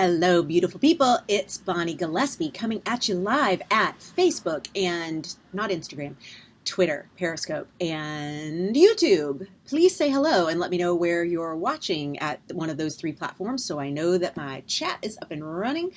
Hello, beautiful people. It's Bonnie Gillespie coming at you live at Facebook and not Instagram, Twitter, Periscope, and YouTube. Please say hello and let me know where you're watching at one of those three platforms so I know that my chat is up and running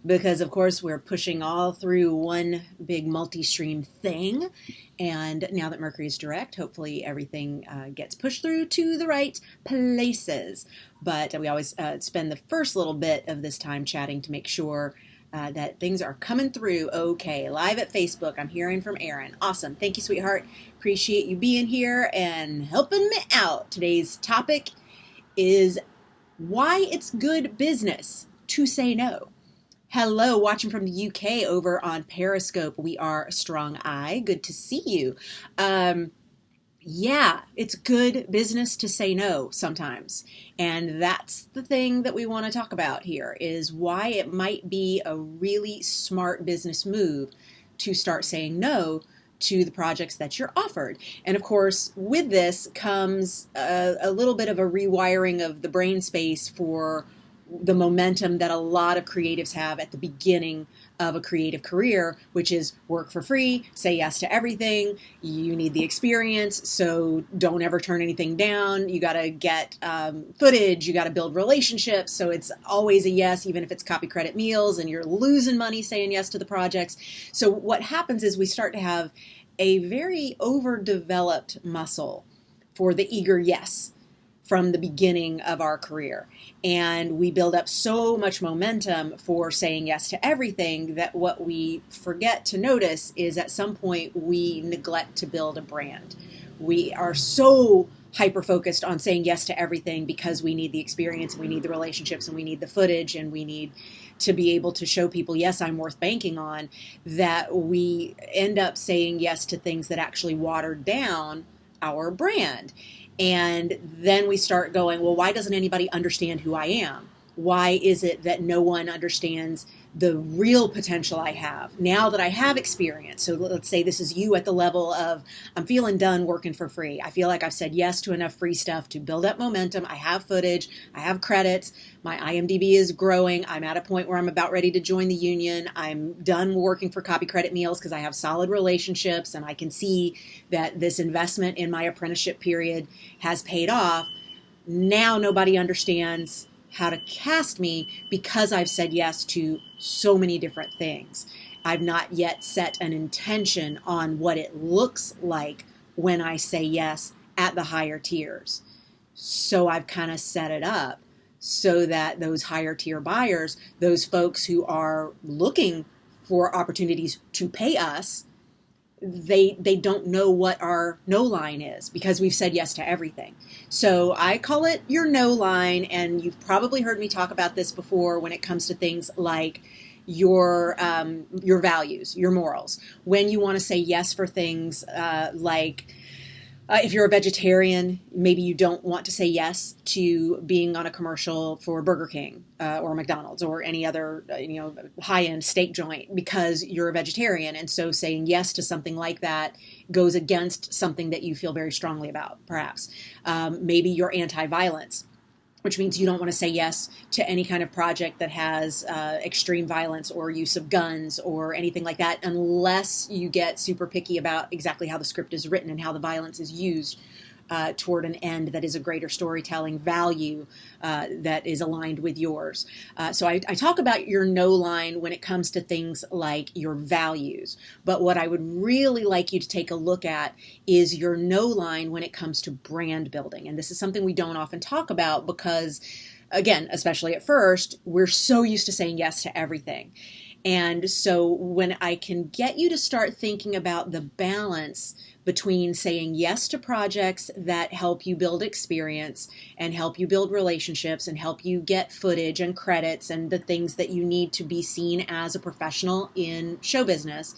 because, of course, we're pushing all through one big multi-stream thing. And now that Mercury is direct, hopefully everything gets pushed through to the right places. But we always spend the first little bit of this time chatting to make sure that things are coming through okay. Live at Facebook, I'm hearing from Aaron. Awesome. Thank you, sweetheart. Appreciate you being here and helping me out. Today's topic is why it's good business to say no. Hello, watching from the UK over on Periscope. We are Strong Eye. Good to see you. Yeah, it's good business to say no sometimes. And that's the thing that we want to talk about here is why it might be a really smart business move to start saying no to the projects that you're offered. And of course, with this comes a little bit of a rewiring of the brain space for the momentum that a lot of creatives have at the beginning of a creative career, which is work for free, say yes to everything. You need the experience, so don't ever turn anything down. You got to get footage, you got to build relationships, so it's always a yes, even if it's copy credit meals and you're losing money saying yes to the projects. So what happens is we start to have a very overdeveloped muscle for the eager yes from the beginning of our career. And we build up so much momentum for saying yes to everything that what we forget to notice is at some point we neglect to build a brand. We are so hyper-focused on saying yes to everything because we need the experience, we need the relationships, and we need the footage, and we need to be able to show people, yes, I'm worth banking on, that we end up saying yes to things that actually water down our brand. And then we start going, well, why doesn't anybody understand who I am? Why is it that no one understands the real potential I have now that I have experience? So let's say this is you at the level of, I'm feeling done working for free. I feel like I've said yes to enough free stuff to build up momentum. I have footage, I have credits, my IMDb is growing. I'm at a point where I'm about ready to join the union. I'm done working for copy credit meals because I have solid relationships and I can see that this investment in my apprenticeship period has paid off. Now nobody understands how to cast me because I've said yes to so many different things. I've not yet set an intention on what it looks like when I say yes at the higher tiers. So I've kind of set it up so that those higher tier buyers, those folks who are looking for opportunities to pay us, they don't know what our no line is because we've said yes to everything. So I call it your no line, and you've probably heard me talk about this before when it comes to things like your values, your morals. When you want to say yes for things like if you're a vegetarian, maybe you don't want to say yes to being on a commercial for Burger King or McDonald's or any other high-end steak joint because you're a vegetarian. And so saying yes to something like that goes against something that you feel very strongly about, perhaps. Maybe you're anti-violence, which means you don't want to say yes to any kind of project that has extreme violence or use of guns or anything like that unless you get super picky about exactly how the script is written and how the violence is used toward an end that is a greater storytelling value that is aligned with yours. So I talk about your no line when it comes to things like your values. But what I would really like you to take a look at is your no line when it comes to brand building. And this is something we don't often talk about because, again, especially at first, we're so used to saying yes to everything. And so when I can get you to start thinking about the balance between saying yes to projects that help you build experience and help you build relationships and help you get footage and credits and the things that you need to be seen as a professional in show business,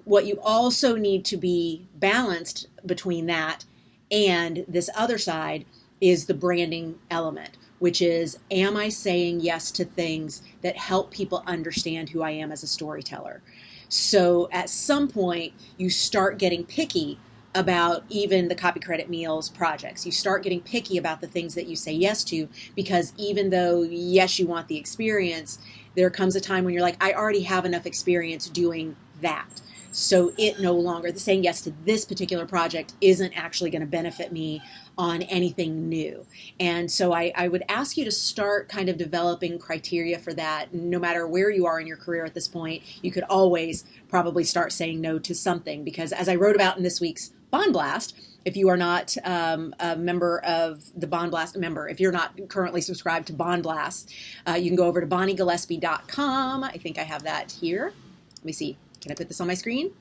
what you also need to be balanced between that and this other side is the branding element, which is, am I saying yes to things that help people understand who I am as a storyteller? So at some point, you start getting picky about even the Copy Credit Meals projects. You start getting picky about the things that you say yes to, because even though, yes, you want the experience, there comes a time when you're like, I already have enough experience doing that. So it no longer, saying yes to this particular project isn't actually going to benefit me on anything new. And so I would ask you to start kind of developing criteria for that. No matter where you are in your career at this point, you could always probably start saying no to something, because as I wrote about in this week's Bond Blast, if you are not a member of the Bond Blast member, if you're not currently subscribed to Bond Blast, you can go over to BonnieGillespie.com. I think I have that here. Let me see. Can I put this on my screen?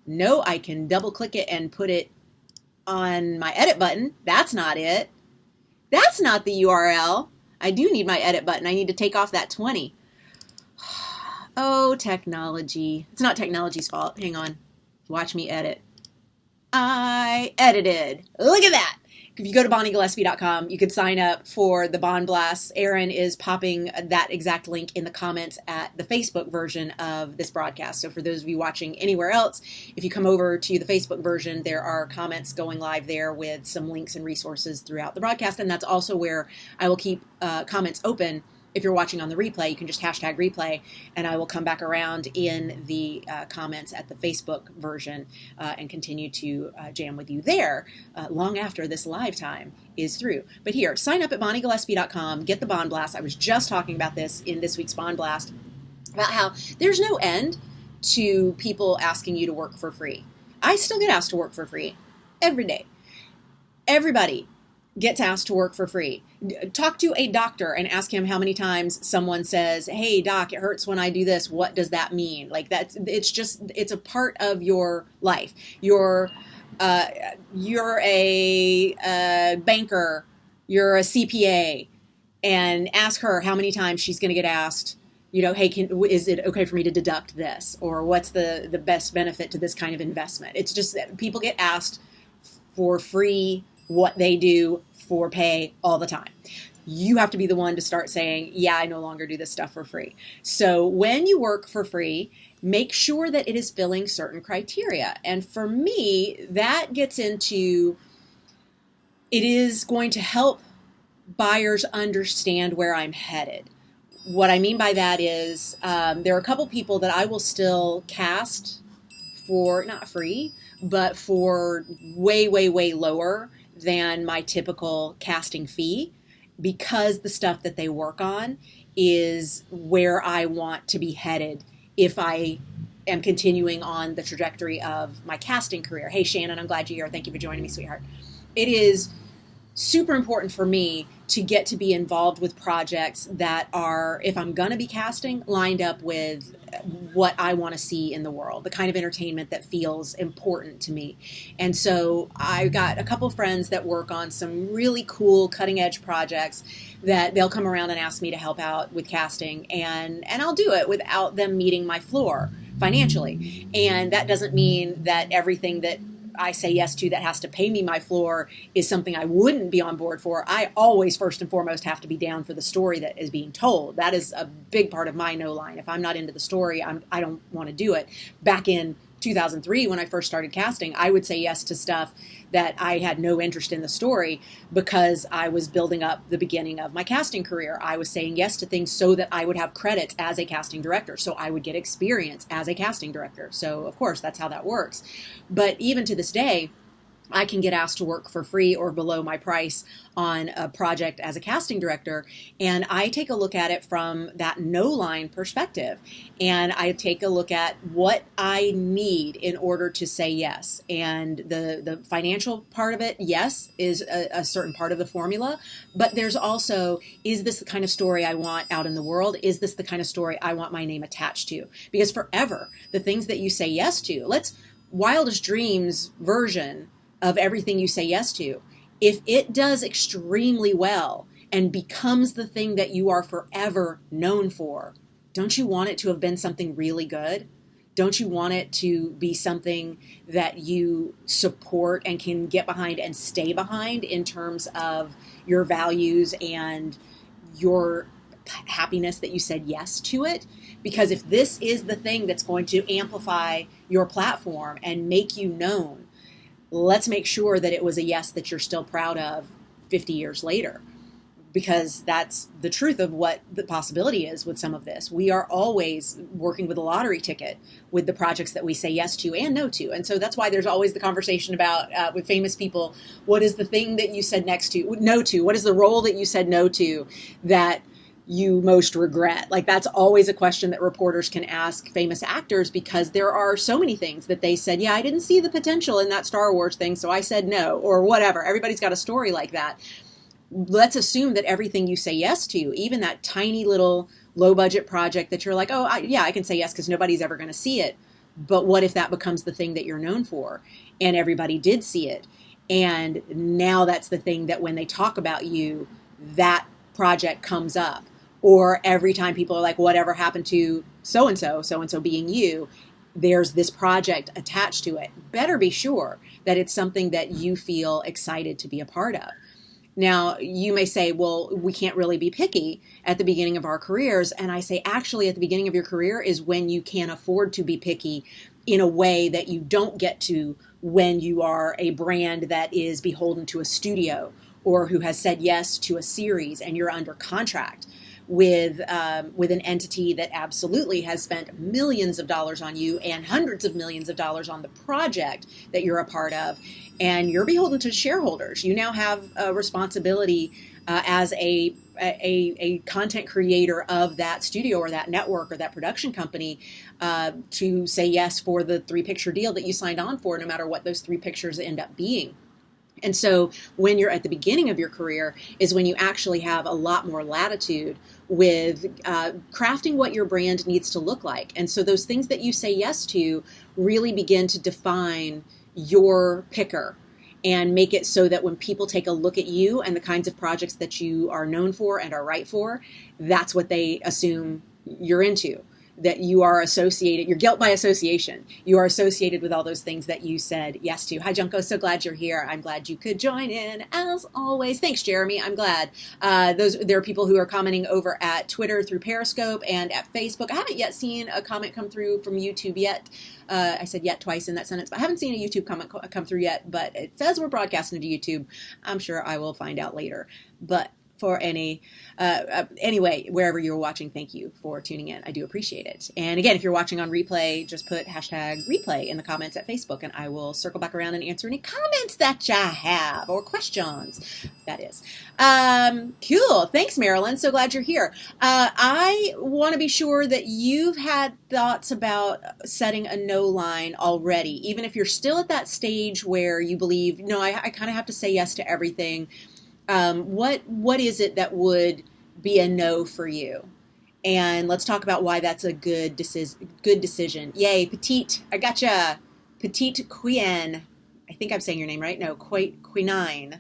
No, I can double click it and put it on my edit button. That's not it. That's not the URL. I do need my edit button. I need to take off that 20. Oh, technology. It's not technology's fault. Hang on. Watch me edit. I edited. Look at that. If you go to BonnieGillespie.com, you could sign up for the Bond Blast. Erin is popping that exact link in the comments at the Facebook version of this broadcast. So for those of you watching anywhere else, if you come over to the Facebook version, there are comments going live there with some links and resources throughout the broadcast. And that's also where I will keep comments open. If you're watching on the replay, you can just hashtag replay, and I will come back around in the comments at the Facebook version and continue to jam with you there long after this live time is through. But here, sign up at BonnieGillespie.com, get the Bond Blast. I was just talking about this in this week's Bond Blast, about how there's no end to people asking you to work for free. I still get asked to work for free every day. Everybody gets asked to work for free. Talk to a doctor and ask him how many times someone says, hey doc, it hurts when I do this. What does that mean? Like it's a part of your life. You're a banker, you're a CPA, and ask her how many times she's going to get asked, hey, is it okay for me to deduct this? Or what's the best benefit to this kind of investment? It's just that people get asked for free what they do for pay all the time. You have to be the one to start saying, yeah, I no longer do this stuff for free. So when you work for free, make sure that it is filling certain criteria. And for me, that gets into, it is going to help buyers understand where I'm headed. What I mean by that is there are a couple people that I will still cast for, not free, but for way, way, way lower than my typical casting fee, because the stuff that they work on is where I want to be headed if I am continuing on the trajectory of my casting career. Hey, Shannon, I'm glad you're here. Thank you for joining me, sweetheart. It is super important for me to get to be involved with projects that are, if I'm going to be casting, lined up with what I want to see in the world, the kind of entertainment that feels important to me. And so I've got a couple friends that work on some really cool cutting edge projects that they'll come around and ask me to help out with casting, and I'll do it without them meeting my floor financially. And that doesn't mean that everything that I say yes to that has to pay me my floor is something I wouldn't be on board for. I always, first and foremost, have to be down for the story that is being told. That is a big part of my no line. If I'm not into the story, I don't want to do it. Back in 2003, when I first started casting, I would say yes to stuff that I had no interest in the story, because I was building up the beginning of my casting career. I was saying yes to things so that I would have credits as a casting director, so I would get experience as a casting director. So of course, that's how that works. But even to this day, I can get asked to work for free or below my price on a project as a casting director. And I take a look at it from that no-line perspective. And I take a look at what I need in order to say yes. And the financial part of it, yes, is a certain part of the formula. But there's also, is this the kind of story I want out in the world? Is this the kind of story I want my name attached to? Because forever, the things that you say yes to, Wildest Dreams version of everything you say yes to, if it does extremely well and becomes the thing that you are forever known for, don't you want it to have been something really good? Don't you want it to be something that you support and can get behind and stay behind in terms of your values and your happiness that you said yes to it? Because if this is the thing that's going to amplify your platform and make you known, let's make sure that it was a yes that you're still proud of 50 years later, because that's the truth of what the possibility is with some of this. We are always working with a lottery ticket with the projects that we say yes to and no to. And so that's why there's always the conversation about with famous people, what is the thing that you said no to? What is the role that you said no to that you most regret? Like, that's always a question that reporters can ask famous actors, because there are so many things that they said, yeah, I didn't see the potential in that Star Wars thing, so I said no, or whatever. Everybody's got a story like that. Let's assume that everything you say yes to, even that tiny little low budget project that you're like, oh, yeah, I can say yes because nobody's ever going to see it. But what if that becomes the thing that you're known for and everybody did see it? And now that's the thing that when they talk about you, that project comes up. Or every time people are like, whatever happened to so-and-so being you, there's this project attached to it. Better be sure that it's something that you feel excited to be a part of. Now, you may say, well, we can't really be picky at the beginning of our careers. And I say, actually, at the beginning of your career is when you can afford to be picky in a way that you don't get to when you are a brand that is beholden to a studio or who has said yes to a series and you're under contract with an entity that absolutely has spent millions of dollars on you and hundreds of millions of dollars on the project that you're a part of, and you're beholden to shareholders. You now have a responsibility as a content creator of that studio or that network or that production company to say yes for the 3-picture deal that you signed on for, no matter what those 3 pictures end up being. And so when you're at the beginning of your career is when you actually have a lot more latitude with crafting what your brand needs to look like. And so those things that you say yes to really begin to define your picker and make it so that when people take a look at you and the kinds of projects that you are known for and are right for, that's what they assume you're into. That you are associated, your guilt by association. You are associated with all those things that you said yes to. Hi, Junko. So glad you're here. I'm glad you could join in as always. Thanks, Jeremy. I'm glad. There are people who are commenting over at Twitter through Periscope and at Facebook. I haven't yet seen a comment come through from YouTube yet. I said yet twice in that sentence, but I haven't seen a YouTube comment come through yet, but it says we're broadcasting to YouTube. I'm sure I will find out later. But for anyway, wherever you're watching, thank you for tuning in. I do appreciate it. And again, if you're watching on replay, just put hashtag replay in the comments at Facebook, and I will circle back around and answer any comments that you have or questions. That is. Cool. Thanks, Marilyn. So glad you're here. I want to be sure that you've had thoughts about setting a no line already, even if you're still at that stage where you believe, no, I kind of have to say yes to everything. What is it that would be a no for you? And let's talk about why that's a good decision. Yay, Petite, I gotcha. Petite Queen, I think I'm saying your name right. No, Quinine,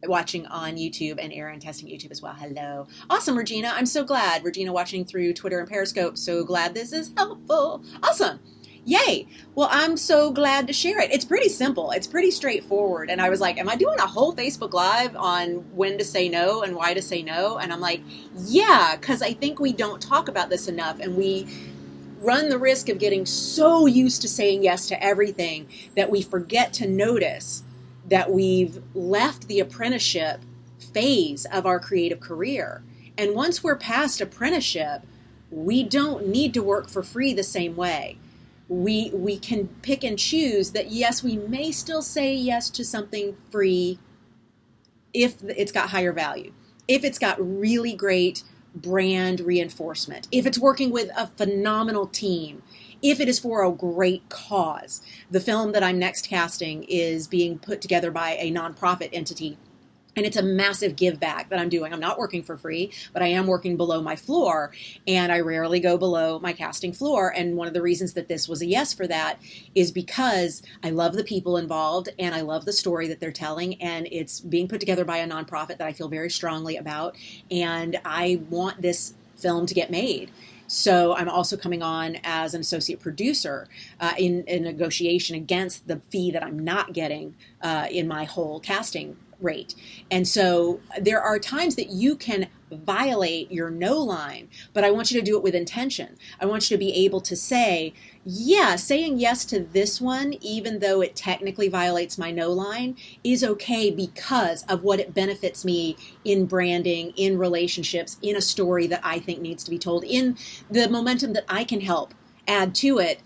watching on YouTube, and Aaron testing YouTube as well. Hello. Awesome, Regina. I'm so glad. Regina watching through Twitter and Periscope. So glad this is helpful. Awesome. Yay. Well, I'm so glad to share it. It's pretty simple. It's pretty straightforward. And I was like, am I doing a whole Facebook Live on when to say no and why to say no? And I'm like, yeah, because I think we don't talk about this enough, and we run the risk of getting so used to saying yes to everything that we forget to notice that we've left the apprenticeship phase of our creative career. And once we're past apprenticeship, we don't need to work for free the same way. We can pick and choose that, yes, we may still say yes to something free if it's got higher value, if it's got really great brand reinforcement, if it's working with a phenomenal team, if it is for a great cause. The film that I'm next casting is being put together by a nonprofit entity, and it's a massive give back that I'm doing. I'm not working for free, but I am working below my floor, and I rarely go below my casting floor. And one of the reasons that this was a yes for that is because I love the people involved, and I love the story that they're telling, and it's being put together by a nonprofit that I feel very strongly about, and I want this film to get made. So I'm also coming on as an associate producer in negotiation against the fee that I'm not getting in my whole casting rate. And so there are times that you can violate your no line, but I want you to do it with intention. I want you to be able to say, yeah, saying yes to this one, even though it technically violates my no line, is okay because of what it benefits me in branding, in relationships, in a story that I think needs to be told, in the momentum that I can help add to it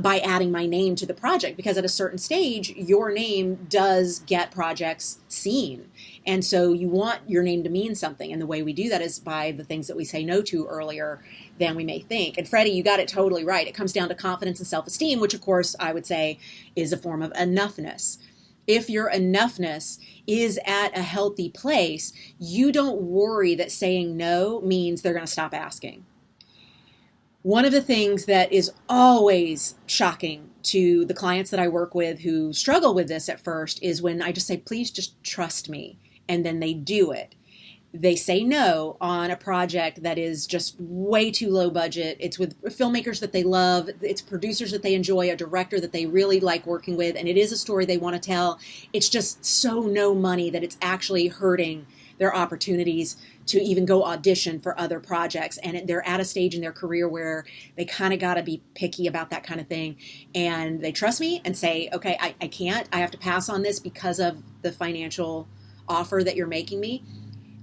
by adding my name to the project. Because at a certain stage, your name does get projects seen. And so you want your name to mean something. And the way we do that is by the things that we say no to earlier than we may think. And Freddie, you got it totally right. It comes down to confidence and self-esteem, which of course I would say is a form of enoughness. If your enoughness is at a healthy place, you don't worry that saying no means they're going to stop asking. One of the things that is always shocking to the clients that I work with who struggle with this at first is when I just say, please just trust me. And then they do it. They say no on a project that is just way too low budget. It's with filmmakers that they love. It's producers that they enjoy, a director that they really like working with. And it is a story they want to tell. It's just so no money that it's actually hurting their opportunities to even go audition for other projects. And they're at a stage in their career where they kind of got to be picky about that kind of thing. And they trust me and say, okay, I can't. I have to pass on this because of the financial offer that you're making me.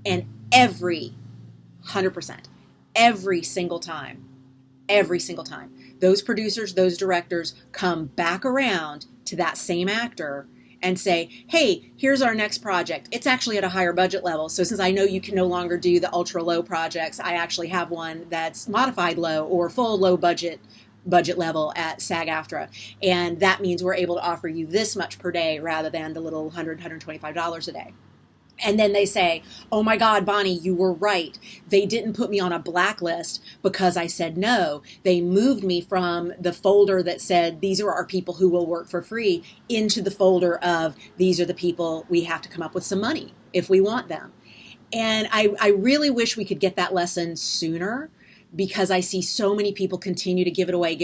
And 100%, every single time, those producers, those directors come back around to that same actor and say, hey, here's our next project. It's actually at a higher budget level. So since I know you can no longer do the ultra low projects, I actually have one that's modified low or full low budget level at SAG-AFTRA. And that means we're able to offer you this much per day rather than the little $100, $125 a day. And then they say, oh my God, Bonnie, you were right. They didn't put me on a blacklist because I said no. They moved me from the folder that said, these are our people who will work for free, into the folder of, these are the people we have to come up with some money if we want them. And I really wish we could get that lesson sooner, because I see so many people continue to give it away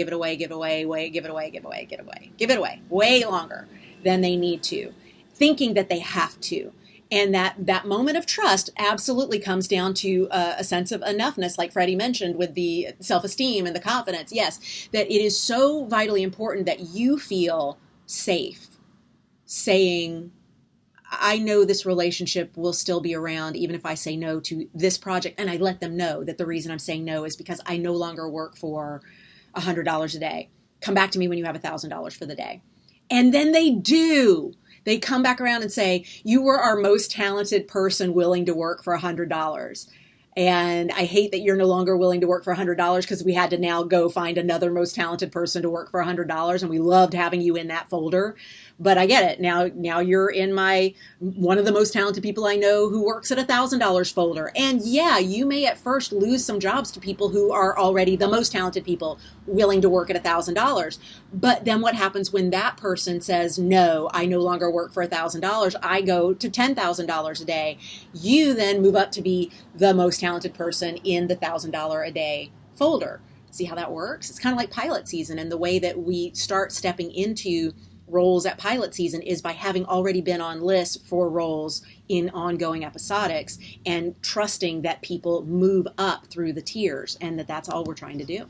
way longer than they need to, thinking that they have to. And that moment of trust absolutely comes down to a sense of enoughness, like Freddie mentioned, with the self-esteem and the confidence. Yes, that it is so vitally important that you feel safe saying, I know this relationship will still be around even if I say no to this project. And I let them know that the reason I'm saying no is because I no longer work for $100 a day. Come back to me when you have $1,000 for the day. And then they do. They come back around and say, you were our most talented person willing to work for $100. And I hate that you're no longer willing to work for $100 because we had to now go find another most talented person to work for $100. And we loved having you in that folder. But I get it. Now you're in one of the most talented people I know who works at $1,000 folder. And yeah, you may at first lose some jobs to people who are already the most talented people willing to work at $1,000. But then what happens when that person says, no, I no longer work for $1,000. I go to $10,000 a day. You then move up to be the most talented person in the $1,000 a day folder. See how that works? It's kind of like pilot season, and the way that we start stepping into roles at pilot season is by having already been on lists for roles in ongoing episodics and trusting that people move up through the tiers, and that's all we're trying to do.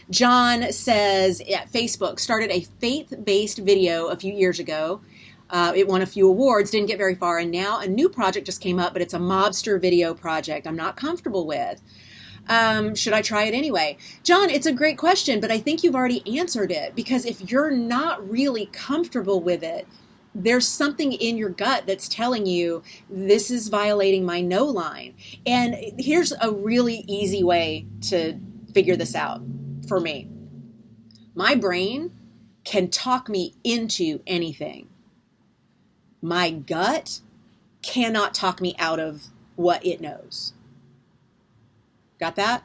John says, at Facebook, started a faith-based video a few years ago. It won a few awards, didn't get very far, and now a new project just came up, but it's a mobster video project I'm not comfortable with. Should I try it anyway? John, it's a great question, but I think you've already answered it, because if you're not really comfortable with it, there's something in your gut that's telling you this is violating my no line. And here's a really easy way to figure this out for me. My brain can talk me into anything. My gut cannot talk me out of what it knows. Got that?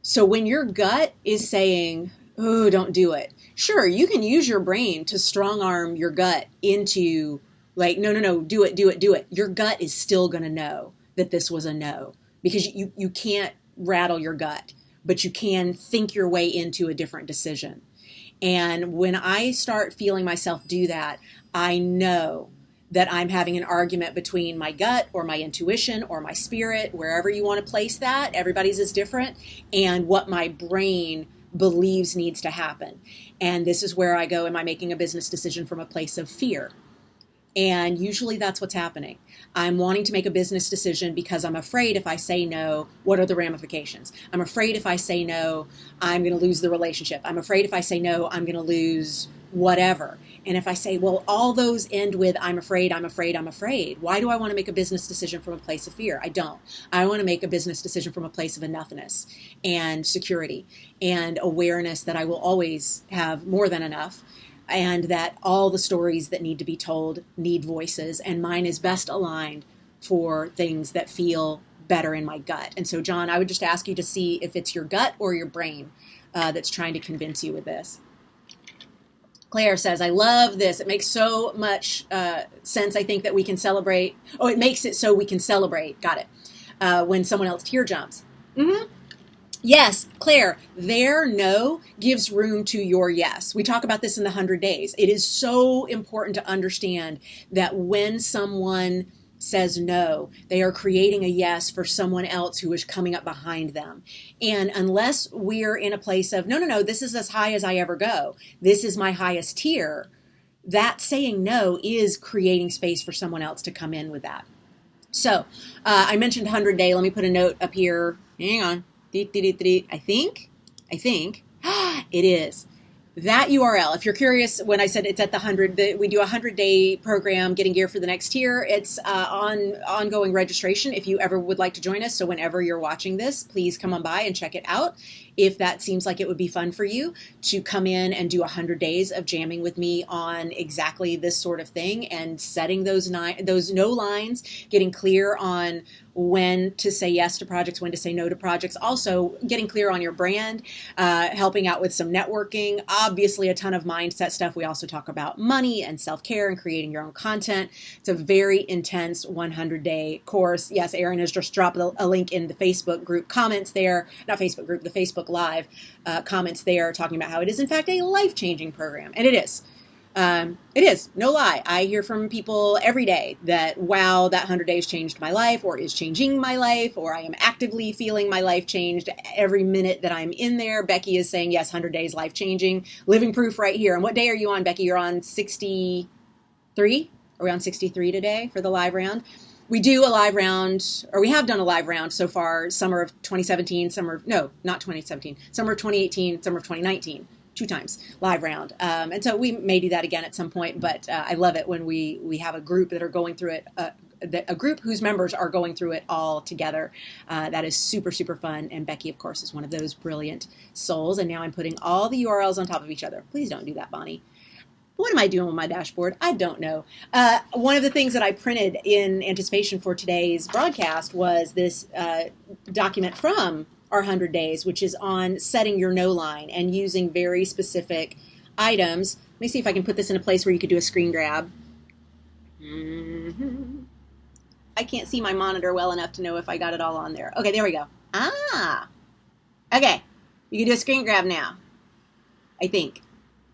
So when your gut is saying, oh, don't do it. Sure, you can use your brain to strong arm your gut into like, no, do it. Your gut is still going to know that this was a no, because you can't rattle your gut, but you can think your way into a different decision. And when I start feeling myself do that, I know that I'm having an argument between my gut or my intuition or my spirit, wherever you want to place that. Everybody's is different, and what my brain believes needs to happen. And this is where I go, am I making a business decision from a place of fear? And usually that's what's happening. I'm wanting to make a business decision because I'm afraid if I say no, what are the ramifications? I'm afraid if I say no, I'm going to lose the relationship. I'm afraid if I say no, I'm going to lose whatever. And if I say, well, all those end with I'm afraid, I'm afraid, I'm afraid. Why do I want to make a business decision from a place of fear? I don't. I want to make a business decision from a place of enoughness and security and awareness that I will always have more than enough, and that all the stories that need to be told need voices, and mine is best aligned for things that feel better in my gut. And so, John, I would just ask you to see if it's your gut or your brain that's trying to convince you with this. Claire says, I love this. It makes so much sense. I think that we can celebrate. Oh, it makes it so we can celebrate. Got it. When someone else tear jumps. Mm-hmm. Yes, Claire, their no gives room to your yes. We talk about this in the 100 days. It is so important to understand that when someone says no, they are creating a yes for someone else who is coming up behind them. And unless we're in a place of, no, this is as high as I ever go, this is my highest tier, that saying no is creating space for someone else to come in with that. So I mentioned 100 day. Let me put a note up here. Hang on. I think it is that URL. If you're curious, when I said it's at the 100, we do a 100-day program, getting gear for the next year. It's on ongoing registration if you ever would like to join us. So whenever you're watching this, please come on by and check it out. If that seems like it would be fun for you to come in and do 100 days of jamming with me on exactly this sort of thing and setting those no lines, getting clear on when to say yes to projects, when to say no to projects, also getting clear on your brand, helping out with some networking, obviously a ton of mindset stuff. We also talk about money and self-care and creating your own content. It's a very intense 100-day course. Yes, Erin has just dropped a link in the Facebook group comments there, not Facebook group, the Facebook Live comments there, talking about how it is in fact a life-changing program. And it is. It is, no lie. I hear from people every day that, wow, that 100 days changed my life, or is changing my life, or I am actively feeling my life changed every minute that I'm in there. Becky is saying, yes, 100 days, life changing, living proof right here. And what day are you on, Becky? You're on 63? Are we on 63 today for the live round? We do a live round, or we have done a live round so far, summer of 2017, summer of 2018, summer of 2019. 2 times live round. And so we may do that again at some point, but I love it when we have a group that are going through it, a group whose members are going through it all together. That is super, super fun. And Becky, of course, is one of those brilliant souls. And now I'm putting all the URLs on top of each other. Please don't do that, Bonnie. What am I doing with my dashboard? I don't know. One of the things that I printed in anticipation for today's broadcast was this document from our 100 days, which is on setting your no line and using very specific items. Let me see if I can put this in a place where you could do a screen grab. I can't see my monitor well enough to know if I got it all on there. Okay, there we go. Okay. You can do a screen grab now, I think.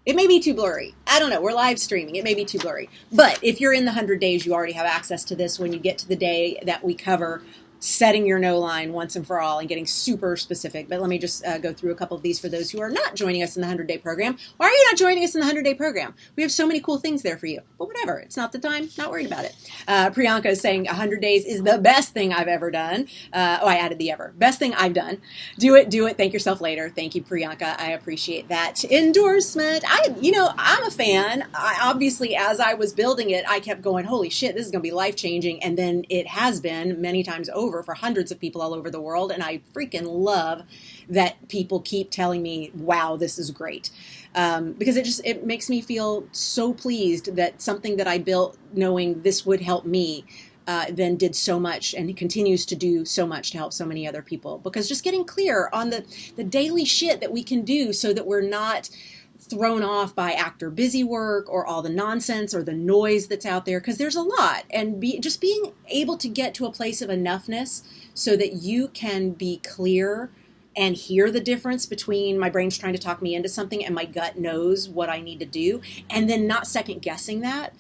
It may be too blurry. I don't know. We're live streaming. It may be too blurry. But if you're in the 100 days, you already have access to this when you get to the day that we cover setting your no line once and for all and getting super specific. But let me just go through a couple of these for those who are not joining us in the 100-day program. Why are you not joining us in the 100-day program? We have so many cool things there for you. But whatever. It's not the time. Not worried about it. Priyanka is saying 100 days is the best thing I've ever done. I added the ever. Best thing I've done. Do it. Thank yourself later. Thank you, Priyanka. I appreciate that endorsement. I'm a fan. Obviously, as I was building it, I kept going, holy shit, this is going to be life-changing. And then it has been many times over for hundreds of people all over the world. And I freaking love that people keep telling me, wow, this is great. Because it makes me feel so pleased that something that I built knowing this would help me then did so much and continues to do so much to help so many other people. Because just getting clear on the daily shit that we can do so that we're not thrown off by actor busy work or all the nonsense or the noise that's out there, because there's a lot. And just being able to get to a place of enoughness so that you can be clear and hear the difference between my brain's trying to talk me into something and my gut knows what I need to do, and then not second guessing that.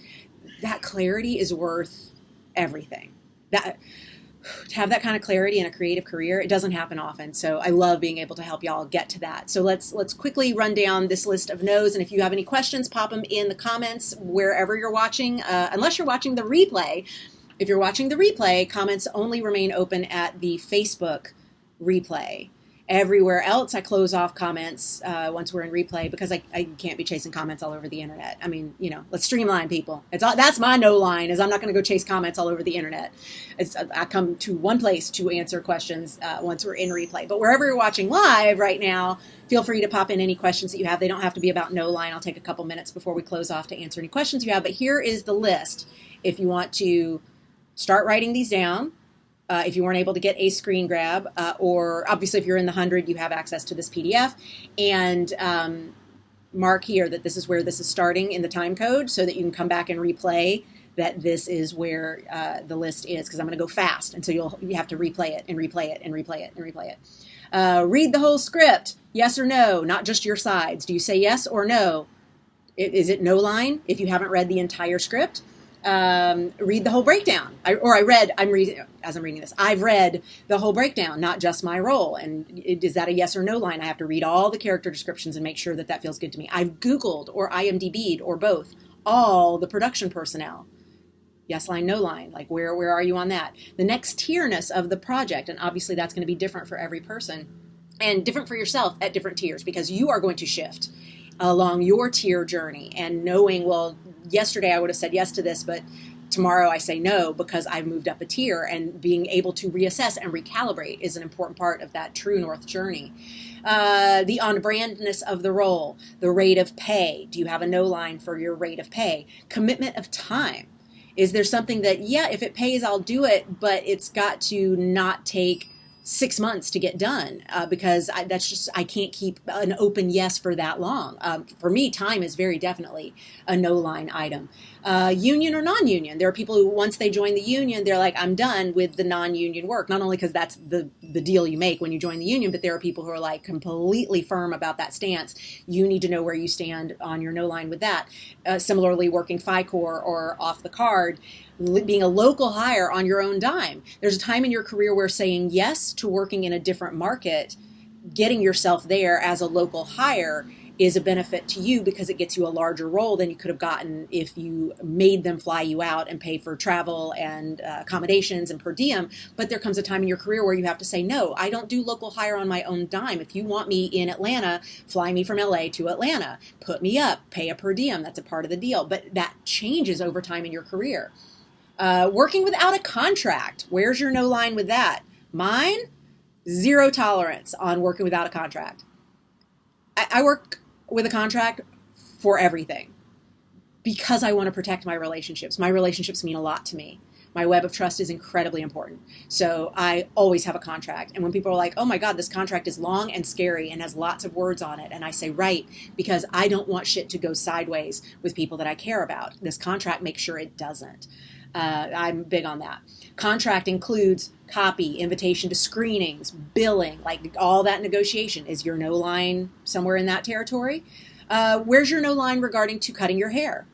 that clarity is worth everything. That to have that kind of clarity in a creative career, it doesn't happen often. So I love being able to help y'all get to that. So let's quickly run down this list of no's. And if you have any questions, pop them in the comments wherever you're watching, unless you're watching the replay. If you're watching the replay, comments only remain open at the Facebook replay. Everywhere else, I close off comments once we're in replay because I can't be chasing comments all over the internet. I mean, let's streamline, people. That's my no line, is I'm not going to go chase comments all over the internet. I come to one place to answer questions once we're in replay. But wherever you're watching live right now, feel free to pop in any questions that you have. They don't have to be about no line. I'll take a couple minutes before we close off to answer any questions you have. But here is the list if you want to start writing these down. If you weren't able to get a screen grab, or obviously if you're in the 100, you have access to this PDF. And mark here that this is where this is starting in the time code so that you can come back and replay that this is where the list is, because I'm going to go fast. And so you have to replay it and replay it and replay it and replay it. Read the whole script, yes or no, not just your sides. Do you say yes or no? Is it no line if you haven't read the entire script? Read the whole breakdown. I've read the whole breakdown, not just my role. And is that a yes or no line? I have to read all the character descriptions and make sure that that feels good to me. I've Googled or IMDb'd or both all the production personnel. Yes line, no line. Like where are you on that? The next tierness of the project, and obviously that's going to be different for every person and different for yourself at different tiers, because you are going to shift along your tier journey, and knowing, well, yesterday I would have said yes to this, but tomorrow I say no because I've moved up a tier, and being able to reassess and recalibrate is an important part of that true north journey. The on-brandness of the role, the rate of pay. Do you have a no line for your rate of pay? Commitment of time. Is there something that, yeah, if it pays, I'll do it, but it's got to not take 6 months to get done, because I can't keep an open yes for that long. For me, time is very definitely a no line item. Union or non-union. There are people who, once they join the union, they're like, I'm done with the non-union work. Not only because that's the deal you make when you join the union, but there are people who are like completely firm about that stance. You need to know where you stand on your no line with that. Similarly, working FICOR or off the card, being a local hire on your own dime. There's a time in your career where saying yes to working in a different market, getting yourself there as a local hire, is a benefit to you because it gets you a larger role than you could have gotten if you made them fly you out and pay for travel and accommodations and per diem. But there comes a time in your career where you have to say, no, I don't do local hire on my own dime. If you want me in Atlanta, fly me from LA to Atlanta, put me up, pay a per diem. That's a part of the deal. But that changes over time in your career. Working without a contract. Where's your no line with that? Mine, zero tolerance on working without a contract. I work with a contract for everything because I want to protect my relationships. My relationships mean a lot to me. My web of trust is incredibly important. So I always have a contract. And when people are like, oh my God, this contract is long and scary and has lots of words on it. And I say, right, because I don't want shit to go sideways with people that I care about. This contract makes sure it doesn't. I'm big on that. Contract includes copy, invitation to screenings, billing, like all that negotiation. Is your no line somewhere in that territory? Where's your no line regarding to cutting your hair?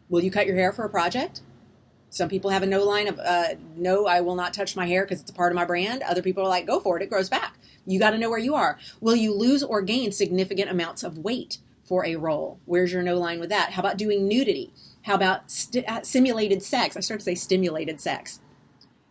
Will you cut your hair for a project? Some people have a no line of, no, I will not touch my hair because it's a part of my brand. Other people are like, go for it, it grows back. You got to know where you are. Will you lose or gain significant amounts of weight for a role? Where's your no line with that? How about doing nudity? How about simulated sex? I started to say stimulated sex.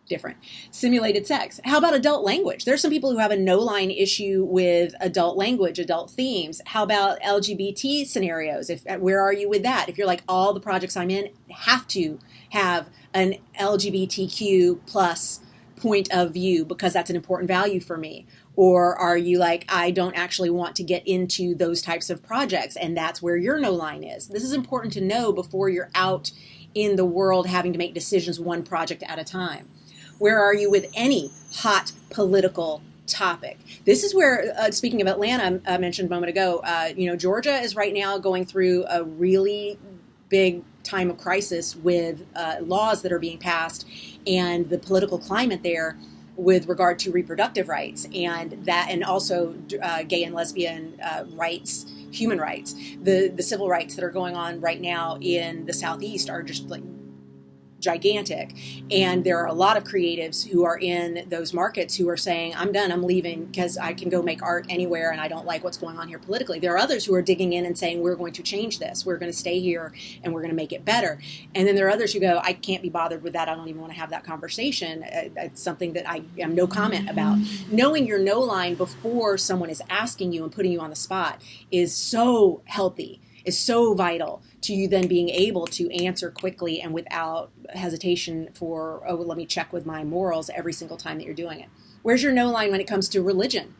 Different. Simulated sex. How about adult language? There's some people who have a no-line issue with adult language, adult themes. How about LGBT scenarios? Where are you with that? If you're like, all the projects I'm in have to have an LGBTQ plus point of view because that's an important value for me. Or are you like, I don't actually want to get into those types of projects, and that's where your no line is. This is important to know before you're out in the world having to make decisions one project at a time. Where are you with any hot political topic? This is where, speaking of Atlanta, I mentioned a moment ago, Georgia is right now going through a really big time of crisis with laws that are being passed and the political climate there. with regard to reproductive rights and also gay and lesbian rights, human rights. The civil rights that are going on right now in the Southeast are just like gigantic, and there are a lot of creatives who are in those markets who are saying, I'm done, I'm leaving, because I can go make art anywhere and I don't like what's going on here politically. There are others who are digging in and saying, we're going to change this, we're going to stay here and we're going to make it better. And then there are others who go, I can't be bothered with that, I don't even want to have that conversation. It's something that I am no comment about. Knowing your no line before someone is asking you and putting you on the spot is so healthy, is so vital to you then being able to answer quickly and without hesitation for, oh, let me check with my morals every single time that you're doing it. Where's your no line when it comes to religion?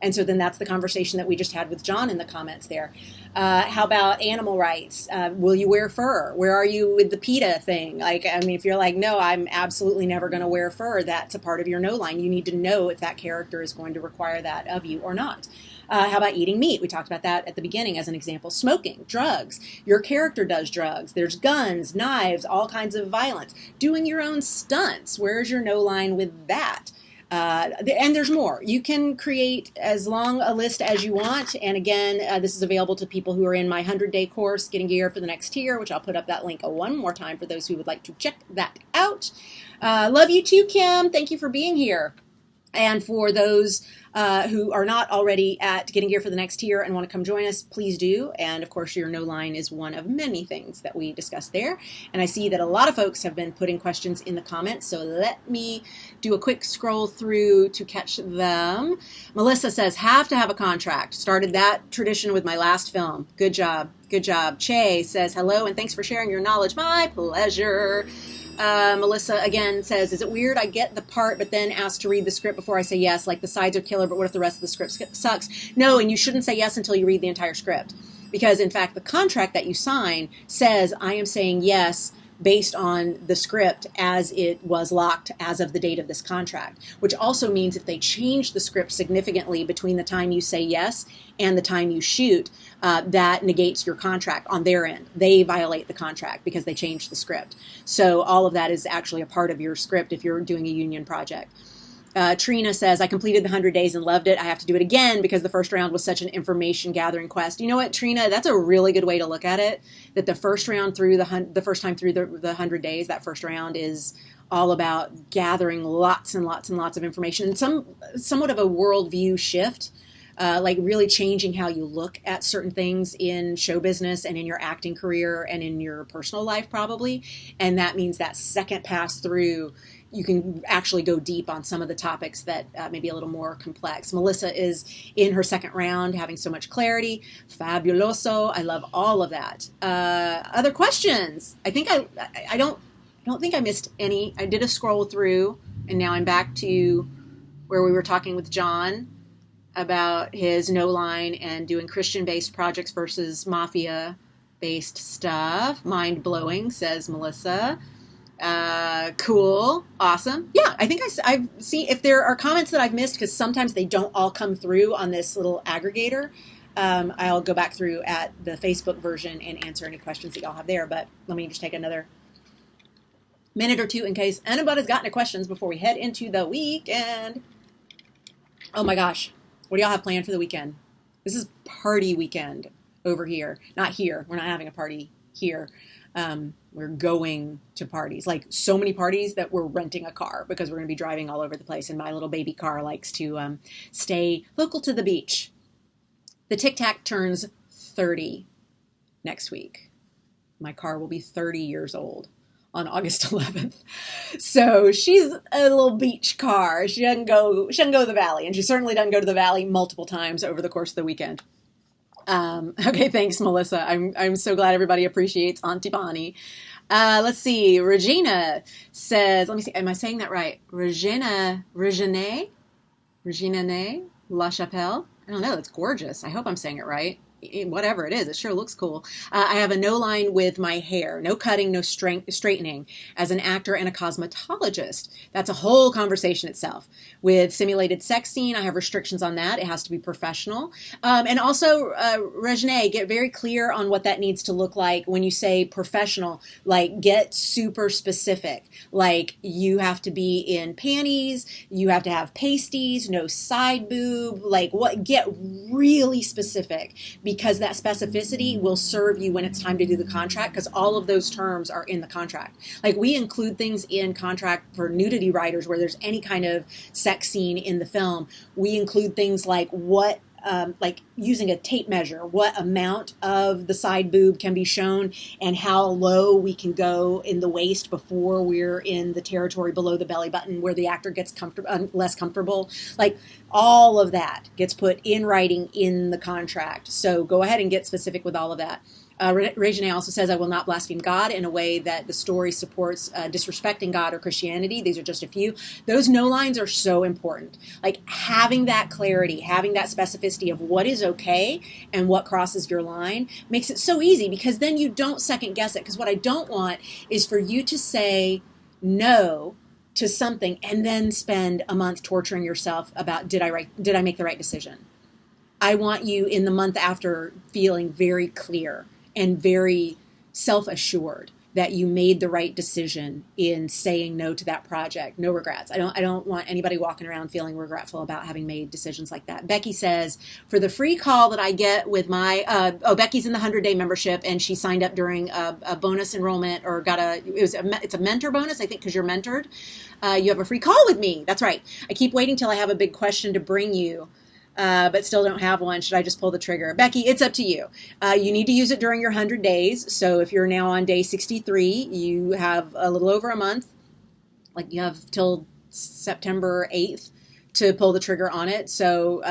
And so then that's the conversation that we just had with John in the comments there. How about animal rights? Will you wear fur? Where are you with the PETA thing? Like, I mean, if you're like, no, I'm absolutely never going to wear fur, that's a part of your no line. You need to know if that character is going to require that of you or not. How about eating meat? We talked about that at the beginning as an example. Smoking, drugs. Your character does drugs. There's guns, knives, all kinds of violence. Doing your own stunts. Where's your no line with that? And there's more. You can create as long a list as you want. And again, this is available to people who are in my 100-day course, Getting Gear for the Next Tier, which I'll put up that link one more time for those who would like to check that out. Love you too, Kim. Thank you for being here. And for those who are not already at Getting Gear for the Next Tier and want to come join us, please do. And of course, your no line is one of many things that we discussed there. And I see that a lot of folks have been putting questions in the comments, so let me do a quick scroll through to catch them. Melissa says, have to have a contract. Started that tradition with my last film. Good job. Good job. Che says, hello and thanks for sharing your knowledge. My pleasure. Melissa again says, is it weird I get the part but then asked to read the script before I say yes, like the sides are killer, but what if the rest of the script sucks? No, and you shouldn't say yes until you read the entire script. Because in fact, the contract that you sign says, I am saying yes based on the script as it was locked as of the date of this contract, which also means if they change the script significantly between the time you say yes and the time you shoot, that negates your contract on their end. They violate the contract because they changed the script. So all of that is actually a part of your script if you're doing a union project. Trina says, I completed the 100 days and loved it. I have to do it again because the first round was such an information gathering quest. You know what, Trina, that's a really good way to look at it, that the first round through the first time through the 100 days, that first round is all about gathering lots and lots and lots of information and somewhat of a worldview shift. Like really changing how you look at certain things in show business and in your acting career and in your personal life probably. And that means that second pass through, you can actually go deep on some of the topics that may be a little more complex. Melissa is in her second round, having so much clarity. Fabuloso. I love all of that. Other questions? I think I don't think I missed any. I did a scroll through and now I'm back to where we were talking with John about his no line and doing Christian-based projects versus mafia-based stuff. Mind-blowing, says Melissa. Cool. Awesome. Yeah, I think I've seen, if there are comments that I've missed, because sometimes they don't all come through on this little aggregator, I'll go back through at the Facebook version and answer any questions that y'all have there. But let me just take another minute or two in case anybody's got any questions before we head into the weekend. Oh my gosh. What do y'all have planned for the weekend? This is party weekend over here. Not here. We're not having a party here. We're going to parties, like so many parties that we're renting a car because we're going to be driving all over the place. And my little baby car likes to stay local to the beach. The Tic Tac turns 30 next week. My car will be 30 years old on August 11th. So she's a little beach car. She doesn't go to the valley, and she certainly doesn't go to the valley multiple times over the course of the weekend. Okay, thanks, Melissa. I'm so glad everybody appreciates Auntie Bonnie. Let's see. Regina says, let me see, am I saying that right? Regina La Chapelle? I don't know, it's gorgeous. I hope I'm saying it right. whatever it is, it sure looks cool. I have a no line with my hair, no cutting, no straightening. As an actor and a cosmetologist, that's a whole conversation itself. With simulated sex scene, I have restrictions on that. It has to be professional. And also, Regina, get very clear on what that needs to look like when you say professional. Like, get super specific. Like, you have to be in panties, you have to have pasties, no side boob. Like, what? Get really specific, because that specificity will serve you when it's time to do the contract, because all of those terms are in the contract. Like, we include things in contract for nudity writers where there's any kind of sex scene in the film. We include things like what like using a tape measure, what amount of the side boob can be shown and how low we can go in the waist before we're in the territory below the belly button where the actor gets less comfortable. Like, all of that gets put in writing in the contract. So go ahead and get specific with all of that. Regina also says, I will not blaspheme God in a way that the story supports disrespecting God or Christianity. These are just a few. Those no lines are so important. Like, having that clarity, having that specificity of what is okay and what crosses your line makes it so easy, because then you don't second guess it. Because what I don't want is for you to say no to something and then spend a month torturing yourself about, did I make the right decision? I want you in the month after feeling very clear and very self-assured that you made the right decision in saying no to that project. No regrets. I don't want anybody walking around feeling regretful about having made decisions like that. Becky says, for the free call that I get with my, Becky's in the 100-day membership, and she signed up during a bonus enrollment, or it's a mentor bonus, I think, because you're mentored. You have a free call with me. That's right. I keep waiting till I have a big question to bring you. But still don't have one. Should I just pull the trigger? Becky, it's up to you. You need to use it during your 100 days. So if you're now on day 63, you have a little over a month. Like, you have till September 8th to pull the trigger on it. So,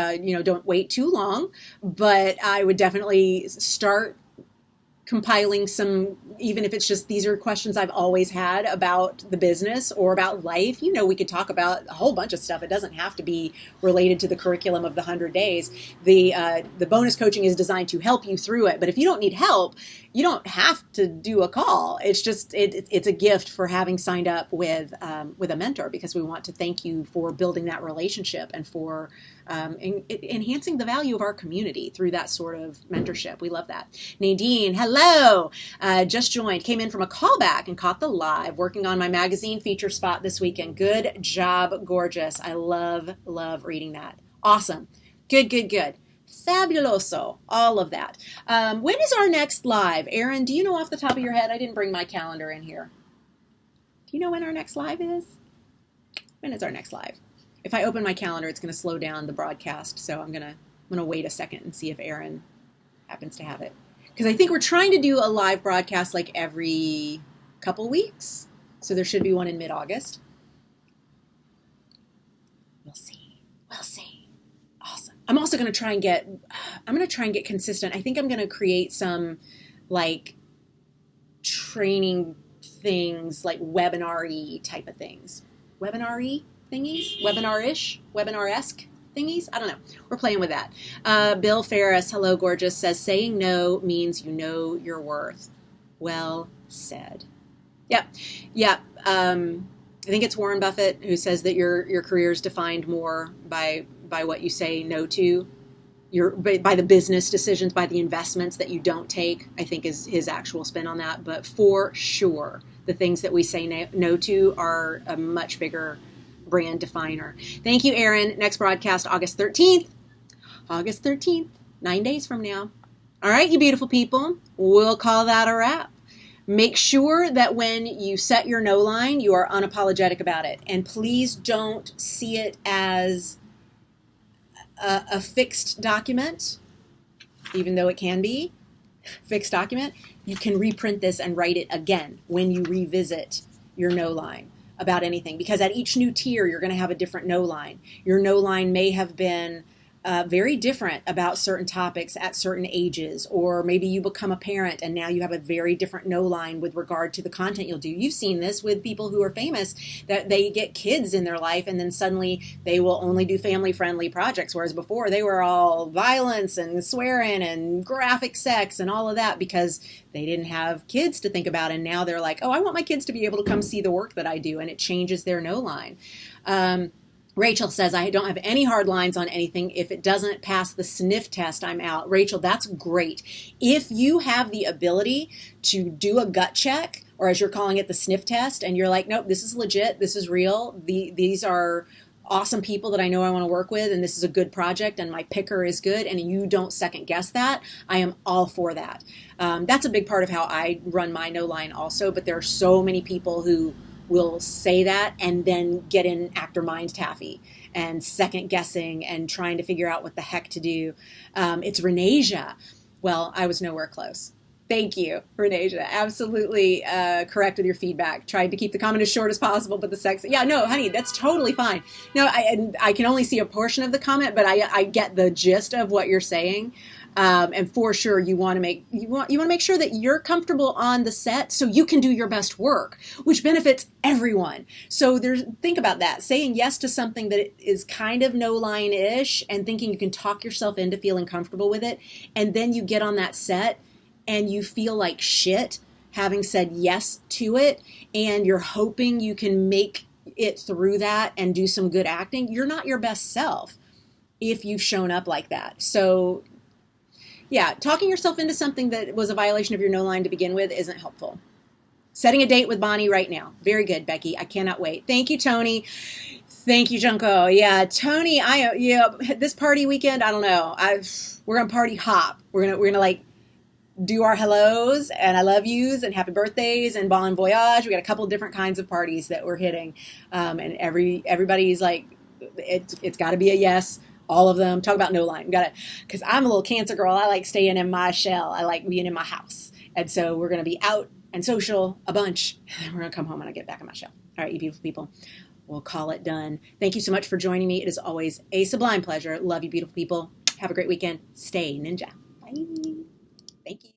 don't wait too long. But I would definitely start compiling some, even if it's just, these are questions I've always had about the business or about life. We could talk about a whole bunch of stuff. It doesn't have to be related to the curriculum of the 100 days. The bonus coaching is designed to help you through it. But if you don't need help, you don't have to do a call. It's just, it's a gift for having signed up with a mentor, because we want to thank you for building that relationship and for enhancing the value of our community through that sort of mentorship. We love that. Nadine, hello. Just joined, came in from a callback and caught the live, working on my magazine feature spot this weekend. Good job, gorgeous. I love reading that. Awesome. Good. Fabuloso. All of that. When is our next live? Erin, do you know off the top of your head? I didn't bring my calendar in here. Do you know when our next live is? When is our next live? If I open my calendar, it's going to slow down the broadcast. So I'm going to wait a second and see if Erin happens to have it. Because I think we're trying to do a live broadcast like every couple weeks. So there should be one in mid-August. We'll see. Awesome. I'm also going to try and get consistent. I think I'm going to create some like training things, like webinar-y type of things. Webinar-y thingies? Webinar-ish? Webinar-esque thingies? I don't know. We're playing with that. Bill Ferris, hello, gorgeous, says, saying no means you know your worth. Well said. Yep. I think it's Warren Buffett who says that your career is defined more by what you say no to, by the business decisions, by the investments that you don't take, I think is his actual spin on that. But for sure, the things that we say no to are a much bigger brand definer. Thank you, Erin. Next broadcast, August 13th. 9 days from now. All right, you beautiful people. We'll call that a wrap. Make sure that when you set your no line, you are unapologetic about it. And please don't see it as a fixed document, even though it can be fixed document. You can reprint this and write it again when you revisit your no line about anything, because at each new tier, you're going to have a different no line. Your no line may have been very different about certain topics at certain ages, or maybe you become a parent and now you have a very different no line with regard to the content you'll do. You've seen this with people who are famous, that they get kids in their life and then suddenly they will only do family friendly projects, whereas before they were all violence and swearing and graphic sex and all of that because they didn't have kids to think about, and now they're like, oh, I want my kids to be able to come see the work that I do, and it changes their no line. Rachel says, I don't have any hard lines on anything. If it doesn't pass the sniff test, I'm out. Rachel, that's great. If you have the ability to do a gut check, or as you're calling it, the sniff test, and you're like, nope, this is legit, this is real, these are awesome people that I know I want to work with, and this is a good project, and my picker is good, and you don't second guess that, I am all for that. That's a big part of how I run my no line also, but there are so many people who will say that and then get in actor mind taffy and second guessing and trying to figure out what the heck to do. It's Renasia. Well, I was nowhere close. Thank you, Renasia. Absolutely correct with your feedback. Tried to keep the comment as short as possible, but the sex, yeah, no, honey, that's totally fine. No, I can only see a portion of the comment, but I get the gist of what you're saying. And for sure, you want to make sure that you're comfortable on the set so you can do your best work, which benefits everyone. So think about that. Saying yes to something that is kind of no line-ish and thinking you can talk yourself into feeling comfortable with it, and then you get on that set and you feel like shit having said yes to it, and you're hoping you can make it through that and do some good acting. You're not your best self if you've shown up like that. So yeah, talking yourself into something that was a violation of your no line to begin with isn't helpful. Setting a date with Bonnie right now. Very good, Becky. I cannot wait. Thank you, Tony. Thank you, Junko. Yeah, Tony, this party weekend, I don't know. We're gonna party hop. We're gonna like do our hellos and I love yous and happy birthdays and bon voyage. We got a couple of different kinds of parties that we're hitting, and everybody's like, it's got to be a yes. All of them. Talk about no line. Because I'm a little Cancer girl. I like staying in my shell. I like being in my house. And so we're going to be out and social a bunch. And then we're going to come home and I get back in my shell. All right, you beautiful people. We'll call it done. Thank you so much for joining me. It is always a sublime pleasure. Love you, beautiful people. Have a great weekend. Stay ninja. Bye. Thank you.